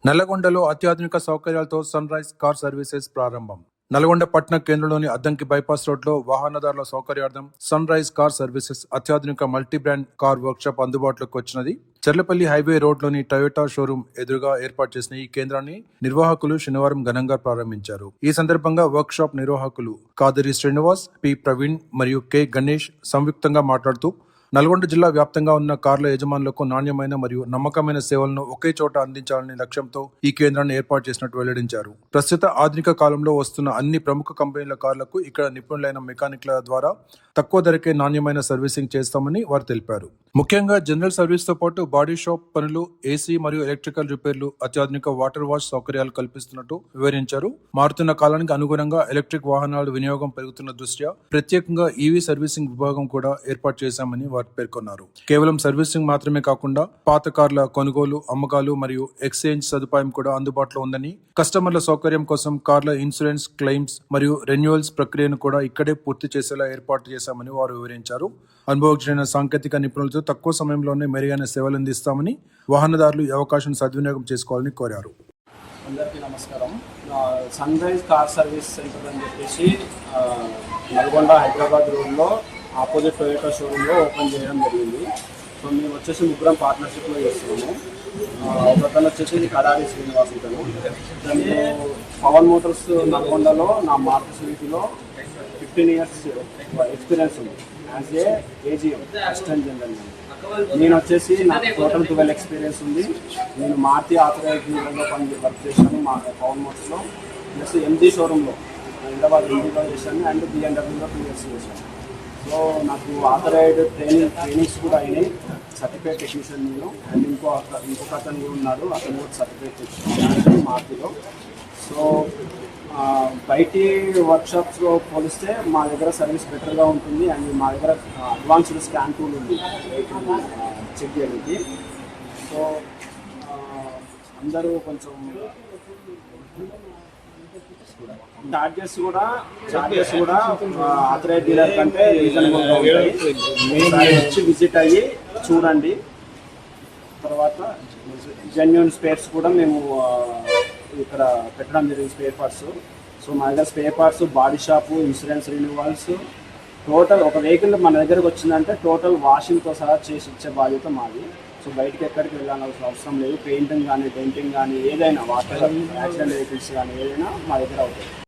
నల్లగొండలో అత్యాధునిక సౌకర్యాలతో sun rise car services ప్రారంభం. నల్గొండ పట్టణ కేంద్రంలోని అద్దంకి బైపాస్ రోడ్ లో వాహనదారుల సౌకర్యార్థం సన్ రైజ్ కార్ సర్వీసెస్ అత్యాధునిక multi brand car work shop అందుబాటులోకి వచ్చినది. చెర్లపల్లి హైవే రోడ్ లోని టయోటా షోరూమ్ ఎదురుగా ఏర్పాటు చేసిన ఈ కేంద్రాన్ని నిర్వాహకులు శనివారం ఘనంగా ప్రారంభించారు. ఈ సందర్భంగా వర్క్ షాప్ నిర్వాహకులు కాదరి శ్రీనివాస్, పి ప్రవీణ్ మరియు కె గణేష్ సంయుక్తంగా మాట్లాడుతూ నల్గొండ జిల్లా వ్యాప్తంగా ఉన్న కార్ల యజమానులకు నాణ్యమైన మరియు నమ్మకమైన సేవలను ఒకే చోట అందించాలనే లక్ష్యంతో ఈ కేంద్రాన్ని ఏర్పాటు చేసినట్టు వెల్లడించారు. ప్రస్తుత ఆధునిక కాలంలో వస్తున్న అన్ని ప్రముఖ కంపెనీల కార్లకు ఇక్కడ నిపుణులైన మెకానిక్ల ద్వారా తక్కువ ధరకే నాణ్యమైన సర్వీసింగ్ చేస్తామని వారు తెలిపారు. ముఖ్యంగా జనరల్ సర్వీస్ తో పాటు బాడీ షాప్ పనులు, ఏసీ మరియు ఎలక్ట్రికల్ రిపేర్లు, అత్యాధునిక వాటర్ వాష్ సౌకర్యాలు కల్పిస్తున్నట్టు వివరించారు. మారుతున్న కాలానికి అనుగుణంగా ఎలక్ట్రిక్ వాహనాల వినియోగం పెరుగుతున్న దృష్ట్యా ప్రత్యేకంగా ఈవీ సర్వీసింగ్ విభాగం కూడా ఏర్పాటు చేశామని వారు పేర్కొన్నారు. కేవలం సర్వీసింగ్ మాత్రమే కాకుండా పాత కార్ల కొనుగోలు, అమ్మకాలు మరియు ఎక్స్చేంజ్ సదుపాయం కూడా అందుబాటులో ఉందని, కస్టమర్ల సౌకర్యం కోసం కార్ల ఇన్సూరెన్స్ క్లెయిమ్స్ మరియు రెన్యువల్స్ ప్రక్రియను కూడా ఇక్కడే పూర్తి చేసేలా ఏర్పాటు చేశామని వారు వివరించారు. అనుభవజ్ఞులైన సాంకేతిక నిపుణులతో తక్కువ సమయంలోనే మెరుగైన సేవలు అందిస్తామని, వాహనదారులు ఈ అవకాశాన్ని సద్వినియోగం చేసుకోవాలని కోరారు. అందరికీ నమస్కారం. Sunrise car service centre అని చెప్పేసి నల్గొండ హైదరాబాద్ రోడ్లో ఆపోజిట్ టొయోటా షోరూంలో ఓపెన్ చేయడం జరిగింది. సో మేము వచ్చేసి ముగ్గురం పార్ట్నర్షిప్లో చేస్తున్నాము. ఒకతను వచ్చేసి కడారి శ్రీనివాస్, నేను పవన్ మోటార్స్ నల్గొండలో నా మారుతి సుజుకిలో 15 years ఎక్స్పీరియన్స్ ఉంది as a AGM assistant general. నేను వచ్చేసి నాకు టోటల్ 12 ఎక్స్పీరియన్స్ ఉంది. నేను మారుతి ఆథరైజ్డ్ డీలర్లో వర్క్ చేశాను మా పవన్ మోటార్స్లో, ప్లస్ ఎంజీ షోరూంలో హైదరాబాద్ ఎంజీలో చేశాను అండ్ బిఎండబ్ల్యూలో 2 years చేశాను. సో నాకు ఆథరైజ్డ్ ట్రైనింగ్స్ కూడా అయినాయి. సర్టిఫైడ్ టెక్నీషియన్ నేను అండ్ ఇంకొక అతను కూడా ఉన్నాడు, అతను కూడా సర్టిఫైడ్ టెక్నీషియన్ మారుతిలో. సో బయటి వర్క్షాప్స్లో పోలిస్తే మా దగ్గర సర్వీస్ బెటర్గా ఉంటుంది అండ్ మా దగ్గర అడ్వాన్స్డ్ స్కాన్ టూల్ ఉంది చెక్ చేయడానికి. సో అందరూ కొంచెం చార్జెస్ కూడా ఆథరైజ్డ్ డీలర్ కంటే రీజనబుల్గా ఉంటాయి. మీరు వచ్చి విజిట్ అయ్యి చూడండి. తర్వాత జెన్యూన్ స్పేర్స్ కూడా మేము ఇక్కడ పెట్టడం జరిగింది, స్పేర్ పార్ట్స్. సో మా దగ్గర spare parts, body shop, insurance renewals, total ఒక వెహికల్ మన దగ్గరకు వచ్చిందంటే టోటల్ వాషింగ్తో సహా చేసి ఇచ్చే బాధ్యత మాది. సో బయటికి ఎక్కడికి వెళ్ళాల్సిన అవసరం లేదు. పెయింటింగ్ కానీ, డెంటింగ్ కానీ, ఏదైనా వాటర్ యాక్సిడెంట్ వెహికల్స్ కానీ ఏదైనా మా దగ్గర అవుతుంది.